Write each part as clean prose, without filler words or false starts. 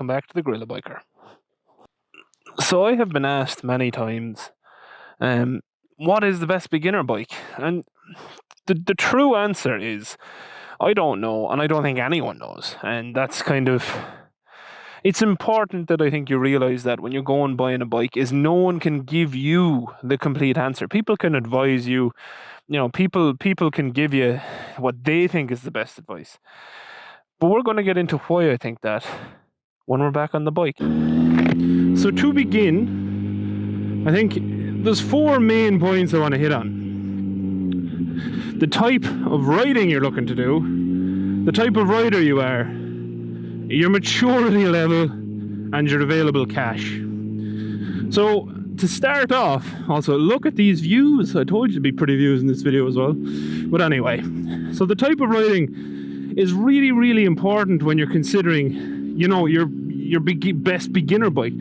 welcome back to the GorillaBiker. So I have been asked many times, what is the best beginner bike? And the true answer is, I don't know, and I don't think anyone knows. And that's kind of... It's important that I think you realise that when you're going buying a bike, is no one can give you the complete answer. People can advise you, people can give you what they think is the best advice. But we're going to get into why I think that when we're back on the bike. So to begin, I think there's 4 main points I want to hit on. The type of riding you're looking to do, the type of rider you are, your maturity level, and your available cash. So to start off, also look at these views. I told you to be pretty views in this video as well. But anyway, so the type of riding is really, really important when you're considering, your best beginner bike.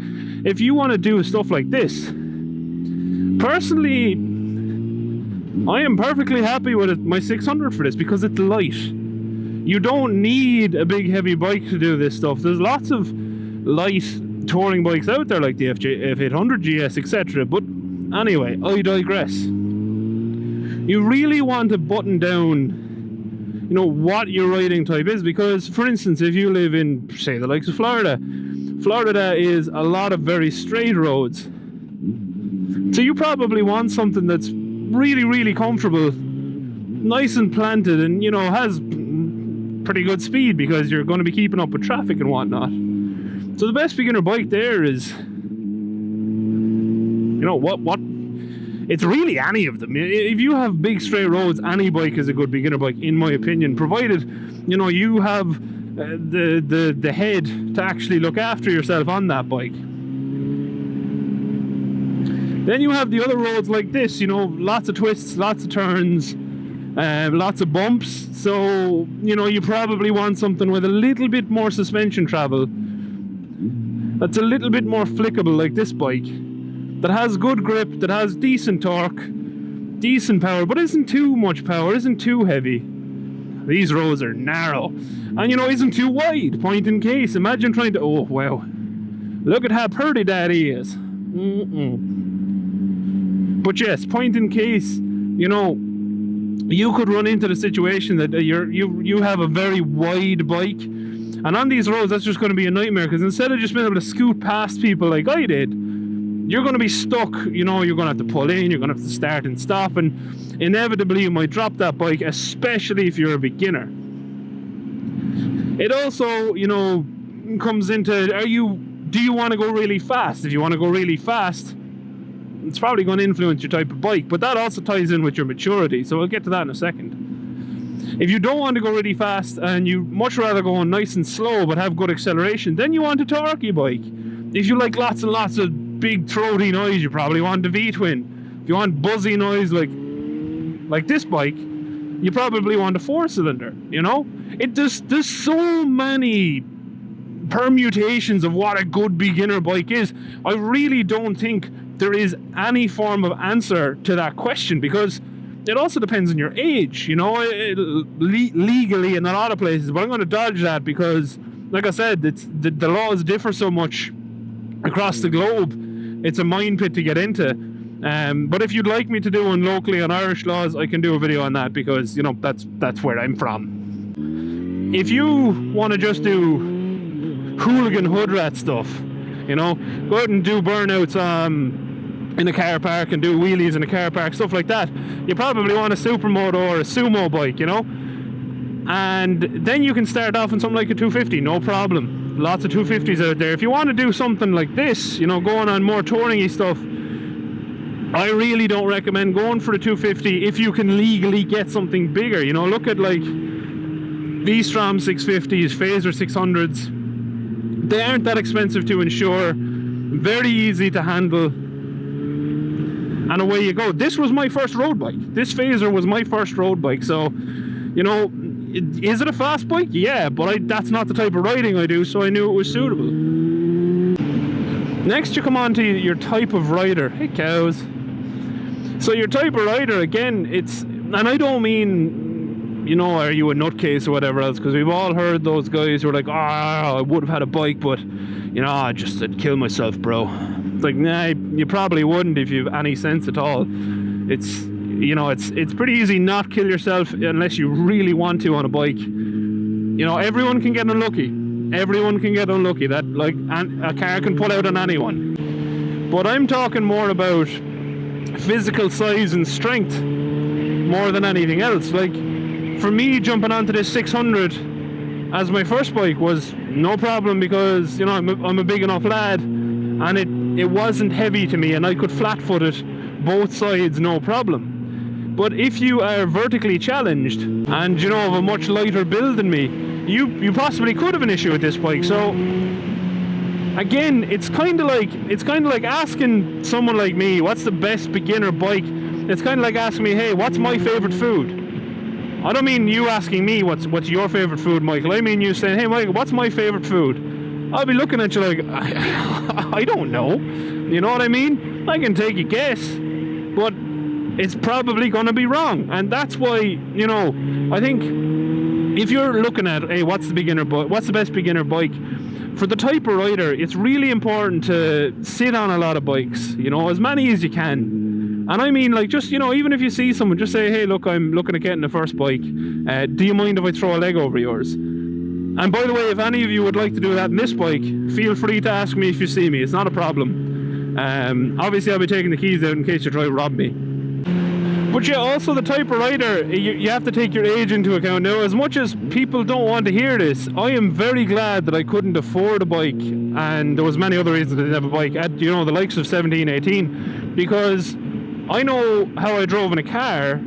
If you want to do stuff like this, personally, I am perfectly happy with my 600 for this because it's light. You don't need a big heavy bike to do this stuff. There's lots of light touring bikes out there like the F800 GS, etc. But anyway, I digress. You really want to button down what your riding type is, because for instance, if you live in, say, the likes of Florida is a lot of very straight roads, so you probably want something that's really, really comfortable, nice and planted, and has pretty good speed because you're going to be keeping up with traffic and whatnot. So the best beginner bike there is, it's really any of them. If you have big straight roads, any bike is a good beginner bike, in my opinion, provided you have the head to actually look after yourself on that bike. Then you have the other roads like this, lots of twists, lots of turns, lots of bumps. So you probably want something with a little bit more suspension travel, that's a little bit more flickable, like this bike, that has good grip, that has decent torque, decent power, but isn't too much power, isn't too heavy. These roads are narrow, and isn't too wide. Point in case, imagine trying to, oh wow, look at how pretty that is. But yes, point in case, you could run into the situation that you have a very wide bike, and on these roads that's just going to be a nightmare, because instead of just being able to scoot past people like I did, you're going to be stuck. You're going to have to pull in, you're going to have to start and stop, and inevitably you might drop that bike, especially if you're a beginner. It also, comes into, do you want to go really fast? If you want to go really fast, it's probably going to influence your type of bike, but that also ties in with your maturity, so we'll get to that in a second. If you don't want to go really fast and you much rather go nice and slow but have good acceleration, then you want a torquey bike. If you like lots and lots of big throaty noise, you probably want a V-twin. If you want buzzy noise like this bike, you probably want a 4-cylinder. There's so many permutations of what a good beginner bike is. I really don't think there is any form of answer to that question, because it also depends on your age, legally in a lot of places. But I'm going to dodge that because, like I said, the laws differ so much across the globe. It's a minefield to get into. But if you'd like me to do one locally on Irish laws, I can do a video on that, because that's where I'm from. If you want to just do hooligan hood rat stuff, go out and do burnouts in a car park and do wheelies in a car park, stuff like that, you probably want a supermoto or a sumo bike, and then you can start off in something like a 250, no problem. Lots of 250s out there. If you want to do something like this, going on more touring-y stuff, I really don't recommend going for a 250 if you can legally get something bigger. Look at like V-Strom 650s, Phaser 600s. They aren't that expensive to insure, very easy to handle, and away you go. This was my first road bike. This Phaser was my first road bike, so is it a fast bike? Yeah, but that's not the type of riding I do, so I knew it was suitable. Next you come on to your type of rider. Hey cows. So your type of rider, again, and I don't mean you know, are you a nutcase or whatever else? Because we've all heard those guys who are like, oh, I would have had a bike, but, you know, I'd kill myself, bro. It's like, nah, you probably wouldn't if you have any sense at all. It's, you know, it's pretty easy not kill yourself unless you really want to on a bike. You know, everyone can get unlucky. Everyone can get unlucky. That, like, a car can pull out on anyone. But I'm talking more about physical size and strength more than anything else. Like, for me, jumping onto this 600 as my first bike was no problem, because, you know, I'm a big enough lad, and it wasn't heavy to me, and I could flat foot it both sides, no problem. But if you are vertically challenged and, you know, of a much lighter build than me, you possibly could have an issue with this bike. So again, it's kind of like asking someone like me, what's the best beginner bike? It's kind of like asking me, hey, what's my favorite food? I don't mean you asking me what's your favorite food, Michael. I mean you saying, hey, Michael, what's my favorite food? I'll be looking at you like, I don't know. You know what I mean? I can take a guess, but it's probably going to be wrong. And that's why, you know, I think if you're looking at, hey, what's the best beginner bike? For the type of rider, it's really important to sit on a lot of bikes, you know, as many as you can. And I mean, like, just, you know, even if you see someone, just say, hey, look, I'm looking at getting the first bike. Do you mind if I throw a leg over yours? And by the way, if any of you would like to do that in this bike, feel free to ask me if you see me. It's not a problem. Obviously, I'll be taking the keys out in case you try to rob me. But yeah, also the type of rider, you have to take your age into account. Now, as much as people don't want to hear this, I am very glad that I couldn't afford a bike, and there was many other reasons I didn't have a bike at, you know, the likes of 17, 18, because I know how I drove in a car,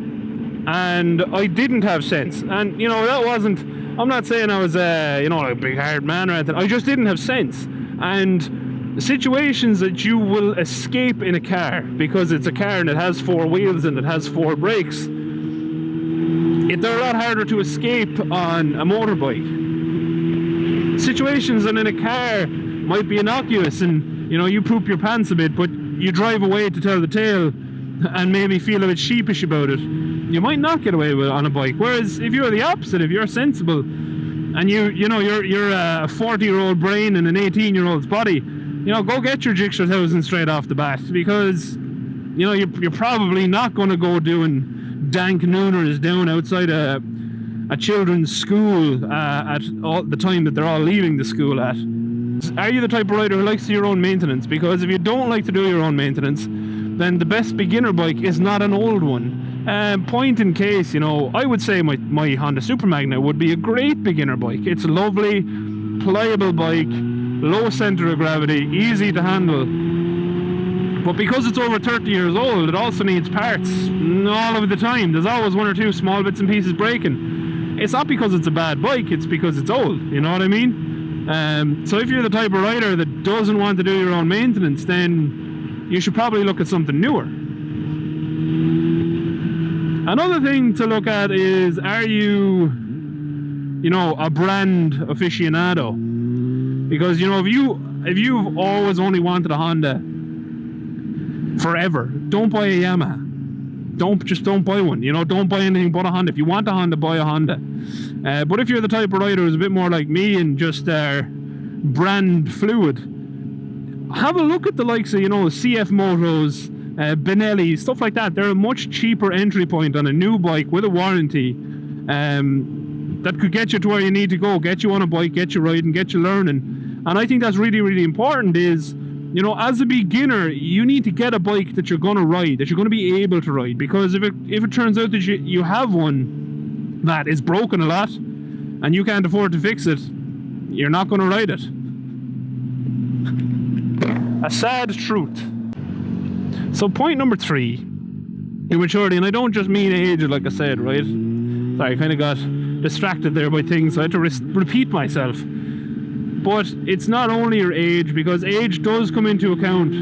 and I didn't have sense. And, you know, that wasn't, I'm not saying I was, you know, a big hard man or anything. I just didn't have sense. And situations that you will escape in a car, because it's a car and it has 4 wheels and it has 4 brakes, they're a lot harder to escape on a motorbike. Situations that in a car might be innocuous, and, you know, you poop your pants a bit, but you drive away to tell the tale and maybe feel a bit sheepish about it, you might not get away with it on a bike. Whereas if you're the opposite, if you're sensible and you know you're a 40-year-old brain and an 18-year-old's body, you know, go get your Jigsaw 1000 straight off the bat, because, you know, you're probably not going to go doing dank nooners down outside a children's school at all the time that they're all leaving the school at. Are you the type of rider who likes to do your own maintenance? Because if you don't like to do your own maintenance, then the best beginner bike is not an old one. Point in case, you know, I would say my Honda Super Magna would be a great beginner bike. It's a lovely, pliable bike, low center of gravity, easy to handle. But because it's over 30 years old, it also needs parts all of the time. There's always 1 or 2 small bits and pieces breaking. It's not because it's a bad bike, it's because it's old, you know what I mean? So if you're the type of rider that doesn't want to do your own maintenance, then you should probably look at something newer. Another thing to look at is, are you, you know, a brand aficionado? Because, you know, if you've always only wanted a Honda forever, don't buy a Yamaha. Don't buy one. You know, don't buy anything but a Honda. If you want a Honda, buy a Honda. But if you're the type of rider who's a bit more like me and just brand fluid, have a look at the likes of, you know, CF Motos, Benelli, stuff like that. They're a much cheaper entry point on a new bike with a warranty. That could get you to where you need to go, get you on a bike, get you riding, get you learning. And I think that's really, really important is, you know, as a beginner, you need to get a bike that you're going to ride, that you're going to be able to ride. Because if it turns out that you have one that is broken a lot and you can't afford to fix it, you're not going to ride it. A sad truth. So point number 3, immaturity. And I don't just mean age, like I said, right? Sorry, I kind of got distracted there by things, so I had to repeat myself. But it's not only your age, because age does come into account.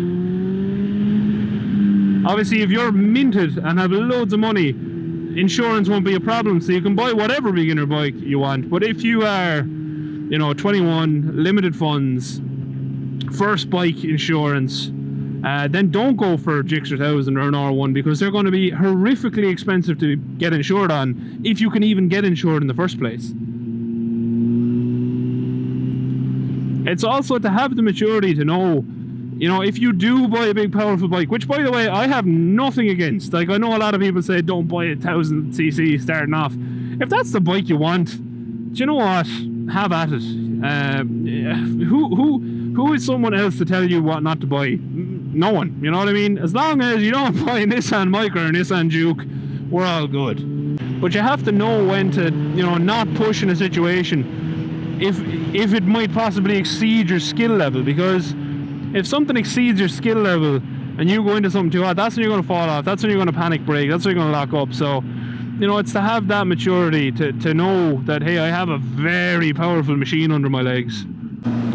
Obviously, if you're minted and have loads of money, insurance won't be a problem, so you can buy whatever beginner bike you want. But if you are, you know, 21, limited funds, first bike insurance, then don't go for a Gixxer 1000 or an R1, because they're going to be horrifically expensive to get insured on, if you can even get insured in the first place. It's also to have the maturity to know, you know, if you do buy a big powerful bike, which by the way I have nothing against. Like, I know a lot of people say don't buy a 1000cc starting off. If that's the bike you want, do you know what? Have at it. Who is someone else to tell you what not to buy? No one, you know what I mean? As long as you don't buy a Nissan Micra or a Nissan Juke, we're all good. But you have to know when to, you know, not push in a situation if it might possibly exceed your skill level, because if something exceeds your skill level and you go into something too hard, that's when you're going to fall off, that's when you're going to panic brake, that's when you're going to lock up. So, you know, it's to have that maturity to know that, hey, I have a very powerful machine under my legs.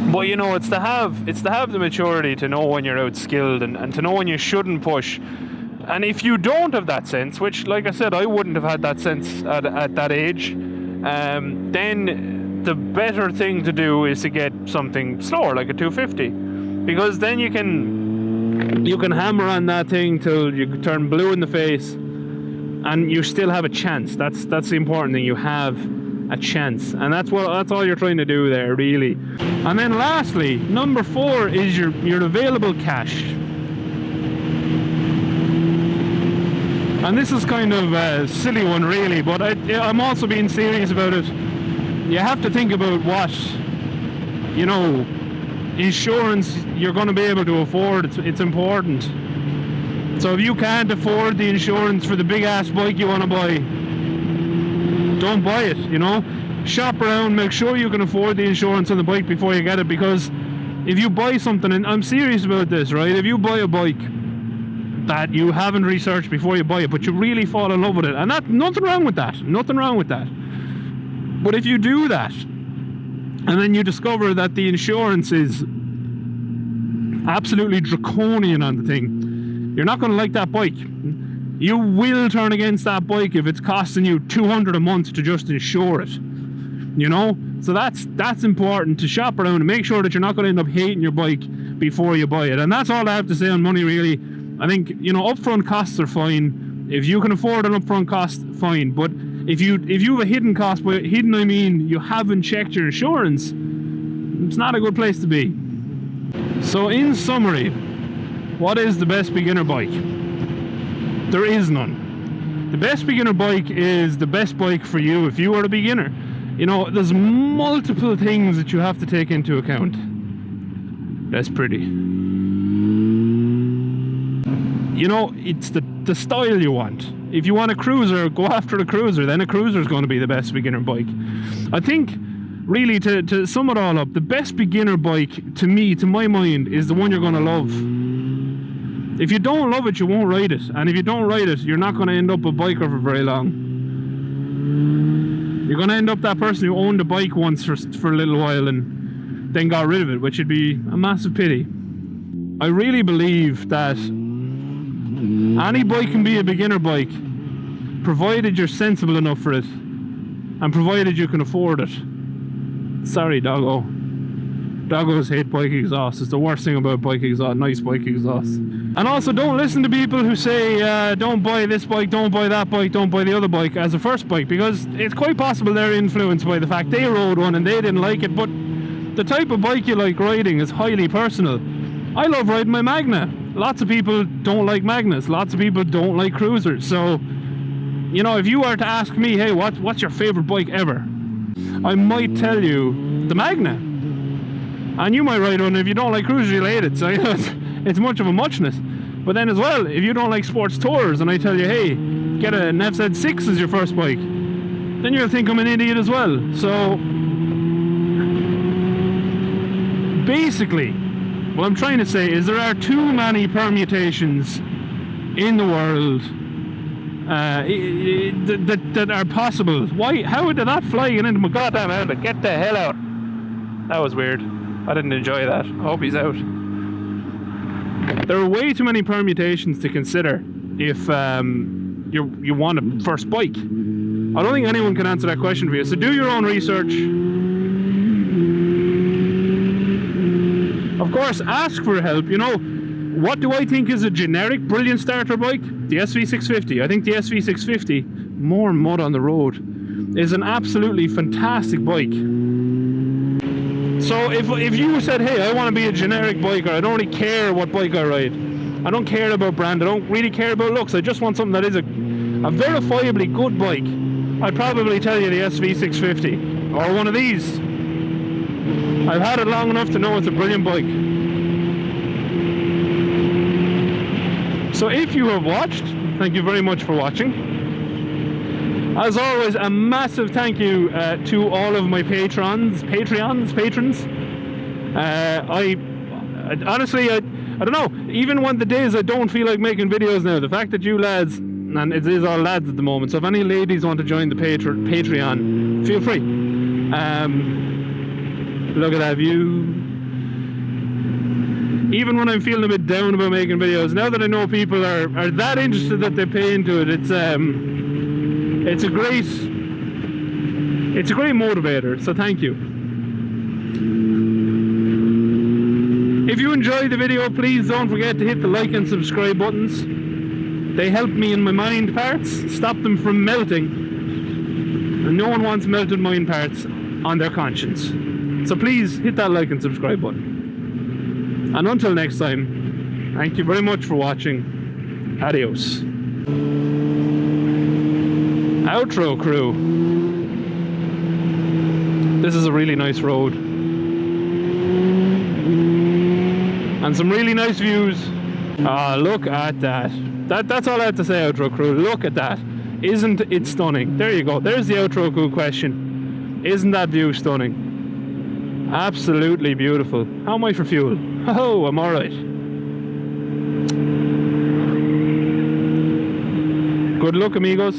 But, you know, it's to have the maturity to know when you're outskilled and to know when you shouldn't push. And if you don't have that sense, which, like I said, I wouldn't have had that sense at that age, then the better thing to do is to get something slower, like a 250, because then you can hammer on that thing till you turn blue in the face, and you still have a chance. That's the important thing. You have a chance, and that's all you're trying to do there, really. And then lastly, number 4 is your available cash. And this is kind of a silly one, really, but I'm also being serious about it. You have to think about what, you know, insurance you're going to be able to afford. It's important. So if you can't afford the insurance for the big ass bike you want to buy, don't buy it, you know. Shop around, make sure you can afford the insurance on the bike before you get it, because if you buy something, and I'm serious about this, right, if you buy a bike that you haven't researched before you buy it, but you really fall in love with it, and nothing wrong with that, but if you do that and then you discover that the insurance is absolutely draconian on the thing, you're not going to like that bike. You will turn against that bike if it's costing you $200 a month to just insure it, you know. So that's important, to shop around and make sure that you're not going to end up hating your bike before you buy it. And that's all I have to say on money, really. I think, you know, upfront costs are fine. If you can afford an upfront cost, fine. But if you have a hidden cost, by hidden I mean you haven't checked your insurance, it's not a good place to be. So in summary, what is the best beginner bike? There is none. The best beginner bike is the best bike for you if you are a beginner. You know, there's multiple things that you have to take into account. That's pretty. You know, it's the style you want. If you want a cruiser, go after a cruiser. Then a cruiser is going to be the best beginner bike. I think, really, to sum it all up, the best beginner bike, to me, to my mind, is the one you're going to love. If you don't love it, you won't ride it. And if you don't ride it, you're not going to end up a biker for very long. You're going to end up that person who owned a bike once for a little while and then got rid of it, which would be a massive pity. I really believe that any bike can be a beginner bike, provided you're sensible enough for it, and provided you can afford it. Sorry, doggo. Doggos hate bike exhaust. It's the worst thing about bike exhaust, nice bike exhaust. And also, don't listen to people who say, don't buy this bike, don't buy that bike, don't buy the other bike as a first bike, because it's quite possible they're influenced by the fact they rode one and they didn't like it. But the type of bike you like riding is highly personal. I love riding my Magna. Lots of people don't like Magnas. Lots of people don't like cruisers. So, you know, if you were to ask me, hey, what's your favorite bike ever? I might tell you the Magna. And you might ride one. If you don't like cruisers, you'll hate it. So, you know, it's much of a muchness. But then as well, if you don't like sports tours and I tell you, hey, get an FZ6 as your first bike, then you'll think I'm an idiot as well. So, basically, what I'm trying to say is there are too many permutations in the world that are possible. Why? How did that fly into my goddamn helmet? Get the hell out. That was weird. I didn't enjoy that. I hope he's out. There are way too many permutations to consider if you want a first bike. I don't think anyone can answer that question for you. So do your own research. Of course, ask for help. You know, What do I think is a generic brilliant starter bike? The SV650. I think the SV650, more mud on the road, is an absolutely fantastic bike. So if you said, hey, I want to be a generic biker, I don't really care what bike I ride, I don't care about brand, I don't really care about looks, I just want something that is a verifiably good bike, I'd probably tell you the SV650 or one of these. I've had it long enough to know it's a brilliant bike. So if you have watched, thank you very much for watching. As always, a massive thank you to all of my patrons. Honestly, I don't know, even when the days I don't feel like making videos now, the fact that you lads, and it is all lads at the moment, so if any ladies want to join the Patreon, feel free. Look at that view. Even when I'm feeling a bit down about making videos, now that I know people are that interested that they pay into it, it's a great motivator, so thank you. If you enjoyed the video, please don't forget to hit the like and subscribe buttons. They help me in my mind parts, stop them from melting, and no one wants melted mind parts on their conscience. So please hit that like and subscribe button. And until next time, thank you very much for watching. Adios. Outro crew. This is a really nice road. And some really nice views. Ah, look at that. That's all I have to say, outro crew. Look at that. Isn't it stunning? There you go. There's the outro crew question. Isn't that view stunning? Absolutely beautiful. How am I for fuel? Oh, I'm alright. Good luck, amigos.